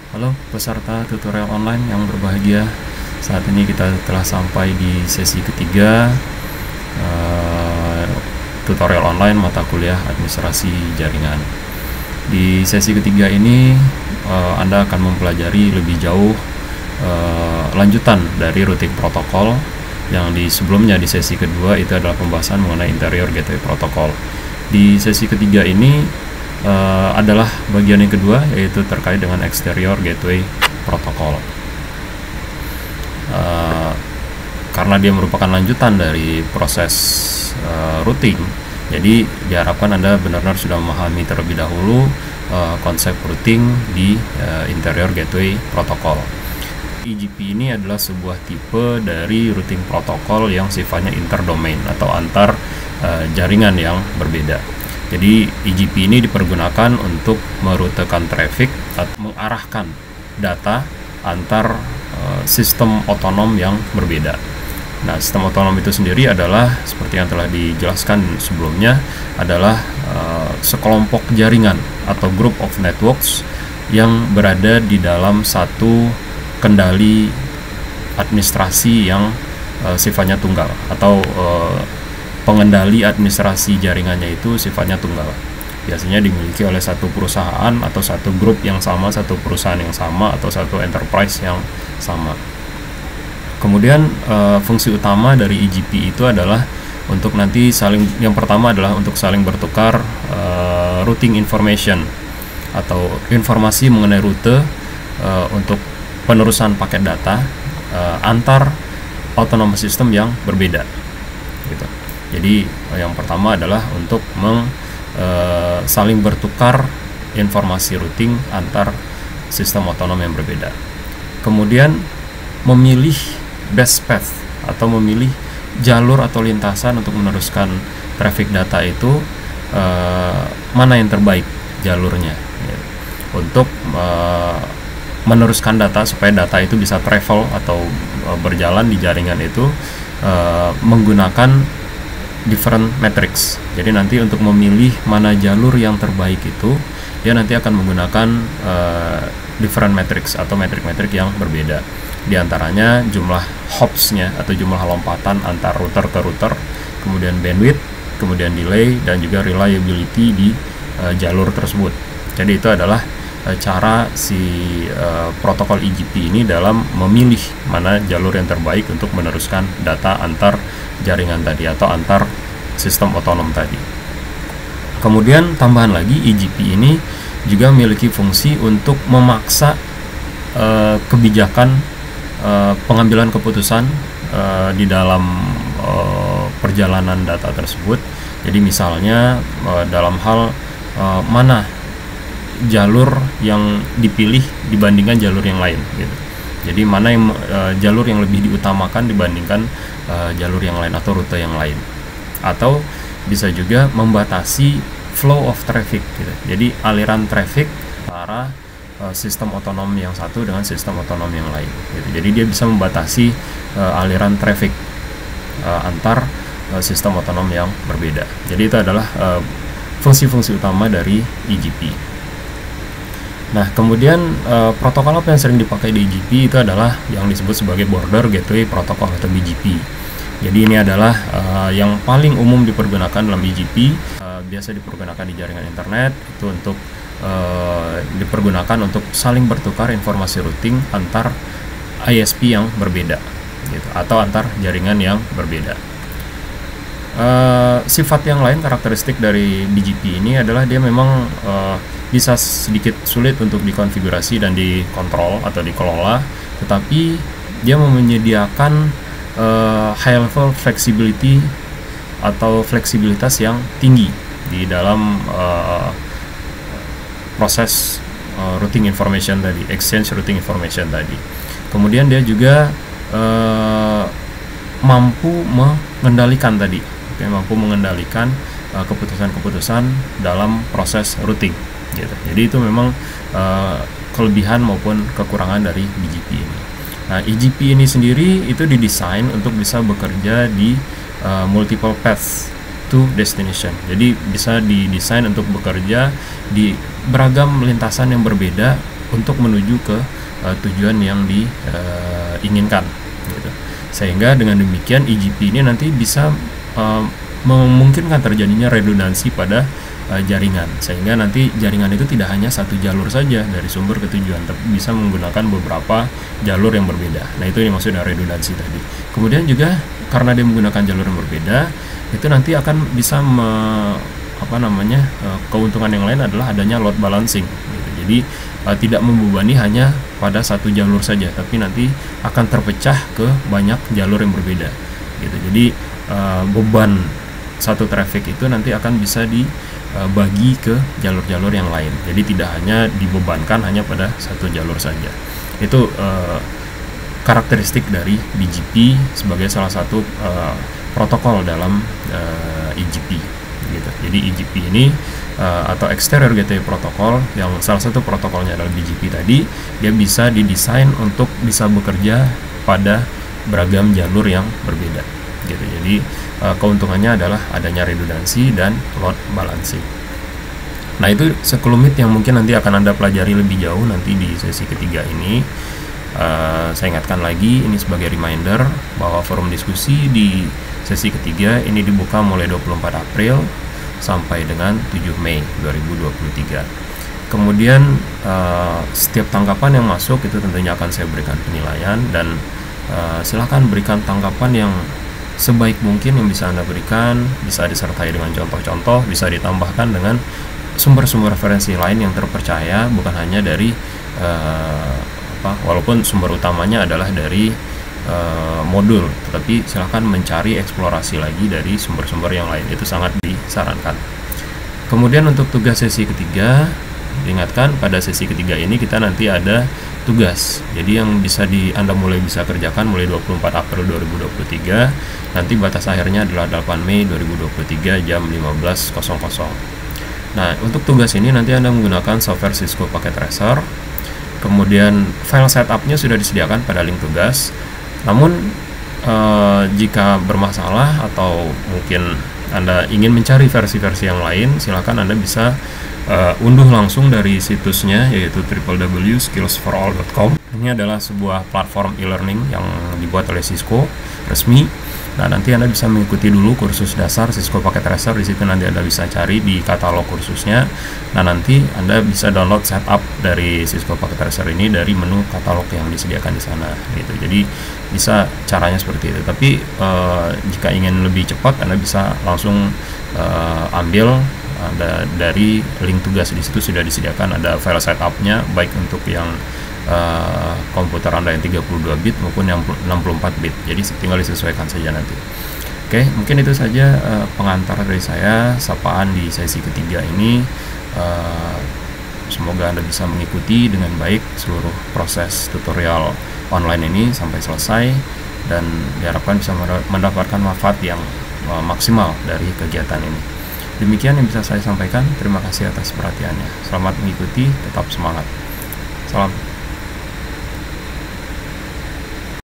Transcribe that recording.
Halo peserta tutorial online yang berbahagia. Saat ini kita telah sampai di sesi ketiga tutorial online mata kuliah administrasi jaringan. Di sesi ketiga ini Anda akan mempelajari lebih jauh lanjutan dari routing protokol yang sebelumnya di sesi kedua itu adalah pembahasan mengenai interior gateway protocol. Di sesi ketiga ini adalah bagian yang kedua, yaitu terkait dengan exterior gateway protocol. Karena dia merupakan lanjutan dari proses routing, jadi diharapkan Anda benar-benar sudah memahami terlebih dahulu konsep routing di interior gateway protocol. EGP ini adalah sebuah tipe dari routing protokol yang sifatnya interdomain atau antar jaringan yang berbeda. Jadi EGP ini dipergunakan untuk merutekan traffic atau mengarahkan data antar sistem otonom yang berbeda. Nah, sistem otonom itu sendiri adalah seperti yang telah dijelaskan sebelumnya, adalah sekelompok jaringan atau group of networks yang berada di dalam satu kendali administrasi yang sifatnya tunggal, atau pengendali administrasi jaringannya itu sifatnya tunggal. Biasanya dimiliki oleh satu perusahaan atau satu grup yang sama, satu perusahaan yang sama, atau satu enterprise yang sama. Kemudian fungsi utama dari EGP itu adalah untuk nanti yang pertama adalah untuk saling bertukar routing information atau informasi mengenai rute untuk penerusan paket data antar autonomous system yang berbeda, gitu. Jadi yang pertama adalah untuk saling bertukar informasi routing antar sistem otonom yang berbeda. Kemudian memilih best path atau memilih jalur atau lintasan untuk meneruskan traffic data itu, mana yang terbaik jalurnya, gitu. Untuk meneruskan data supaya data itu bisa travel atau berjalan di jaringan itu menggunakan different metrics. Jadi nanti untuk memilih mana jalur yang terbaik itu, dia nanti akan menggunakan different metrics atau metrik-metrik yang berbeda. Di antaranya jumlah hops-nya atau jumlah lompatan antar router ke router, kemudian bandwidth, kemudian delay, dan juga reliability di jalur tersebut. Jadi itu adalah cara si protokol EGP ini dalam memilih mana jalur yang terbaik untuk meneruskan data antar jaringan tadi atau antar sistem otonom tadi. Kemudian tambahan lagi, EGP ini juga memiliki fungsi untuk memaksa kebijakan pengambilan keputusan di dalam perjalanan data tersebut. Jadi misalnya dalam hal mana jalur yang dipilih dibandingkan jalur yang lain, gitu. Jadi mana yang jalur yang lebih diutamakan dibandingkan jalur yang lain atau rute yang lain, atau bisa juga membatasi flow of traffic, gitu. Jadi aliran traffic antara sistem otonom yang satu dengan sistem otonom yang lain, gitu. Jadi dia bisa membatasi aliran traffic antar sistem otonom yang berbeda. Jadi itu adalah fungsi-fungsi utama dari EGP. Nah, kemudian protokol apa yang sering dipakai di EGP itu adalah yang disebut sebagai Border Gateway Protocol atau BGP. Jadi ini adalah yang paling umum dipergunakan dalam BGP, biasa dipergunakan di jaringan internet, itu untuk dipergunakan untuk saling bertukar informasi routing antar ISP yang berbeda, gitu, atau antar jaringan yang berbeda. Sifat yang lain, karakteristik dari BGP ini adalah dia memang bisa sedikit sulit untuk dikonfigurasi dan dikontrol atau dikelola, tetapi dia menyediakan high level flexibility atau fleksibilitas yang tinggi di dalam proses routing information tadi, exchange routing information tadi. Kemudian dia juga mampu mengendalikan keputusan-keputusan dalam proses routing, gitu. Jadi itu memang kelebihan maupun kekurangan dari BGP ini. Nah, EGP ini sendiri itu didesain untuk bisa bekerja di multiple paths to destination. Jadi bisa didesain untuk bekerja di beragam lintasan yang berbeda untuk menuju ke tujuan yang diinginkan gitu. Sehingga dengan demikian EGP ini nanti bisa memungkinkan terjadinya redundansi pada jaringan, sehingga nanti jaringan itu tidak hanya satu jalur saja dari sumber ke tujuan, tapi bisa menggunakan beberapa jalur yang berbeda. Nah, itu yang maksudnya redundansi tadi. Kemudian juga karena dia menggunakan jalur yang berbeda, itu nanti akan bisa keuntungan yang lain adalah adanya load balancing gitu. Jadi tidak membebani hanya pada satu jalur saja, tapi nanti akan terpecah ke banyak jalur yang berbeda gitu. Jadi beban satu traffic itu nanti akan bisa dibagi ke jalur-jalur yang lain. Jadi tidak hanya dibebankan hanya pada satu jalur saja. Itu karakteristik dari BGP sebagai salah satu protokol dalam EGP gitu. Jadi EGP ini atau Exterior Gateway Protocol, yang salah satu protokolnya adalah BGP tadi, dia bisa didesain untuk bisa bekerja pada beragam jalur yang berbeda gitu. Jadi keuntungannya adalah adanya redundansi dan load balancing. Nah, itu sekelumit yang mungkin nanti akan Anda pelajari lebih jauh nanti di sesi ketiga ini. Saya ingatkan lagi, ini sebagai reminder bahwa forum diskusi di sesi ketiga ini dibuka mulai 24 April sampai dengan 7 Mei 2023. Kemudian setiap tanggapan yang masuk itu tentunya akan saya berikan penilaian, dan silahkan berikan tanggapan yang sebaik mungkin yang bisa Anda berikan, bisa disertai dengan contoh-contoh, bisa ditambahkan dengan sumber-sumber referensi lain yang terpercaya, bukan hanya dari walaupun sumber utamanya adalah dari modul, tetapi silahkan mencari eksplorasi lagi dari sumber-sumber yang lain, itu sangat disarankan. Kemudian untuk tugas sesi ketiga, diingatkan pada sesi ketiga ini kita nanti ada tugas. Jadi yang Anda mulai bisa kerjakan mulai 24 April 2023, nanti batas akhirnya adalah 8 Mei 2023 jam 15.00. Nah, untuk tugas ini nanti Anda menggunakan software Cisco Packet Tracer. Kemudian file setupnya sudah disediakan pada link tugas. Namun jika bermasalah atau mungkin Anda ingin mencari versi-versi yang lain, silakan Anda bisa unduh langsung dari situsnya, yaitu www.skillsforall.com. Ini adalah sebuah platform e-learning yang dibuat oleh Cisco resmi. Nah, nanti Anda bisa mengikuti dulu kursus dasar Cisco Packet Tracer. Di situ nanti Anda bisa cari di katalog kursusnya. Nah, nanti Anda bisa download setup dari Cisco Packet Tracer ini dari menu katalog yang disediakan di sana gitu. Jadi bisa caranya seperti itu. Tapi jika ingin lebih cepat, Anda bisa langsung ambil dari link tugas. Di situ sudah disediakan ada file setupnya, baik untuk yang komputer Anda yang 32 bit maupun yang 64 bit. Jadi tinggal disesuaikan saja nanti. Oke, mungkin itu saja pengantar dari saya, sapaan di sesi ketiga ini. Semoga Anda bisa mengikuti dengan baik seluruh proses tutorial online ini sampai selesai, dan diharapkan bisa mendapatkan manfaat yang maksimal dari kegiatan ini. Demikian yang bisa saya sampaikan. Terima kasih atas perhatiannya. Selamat mengikuti, tetap semangat. Salam.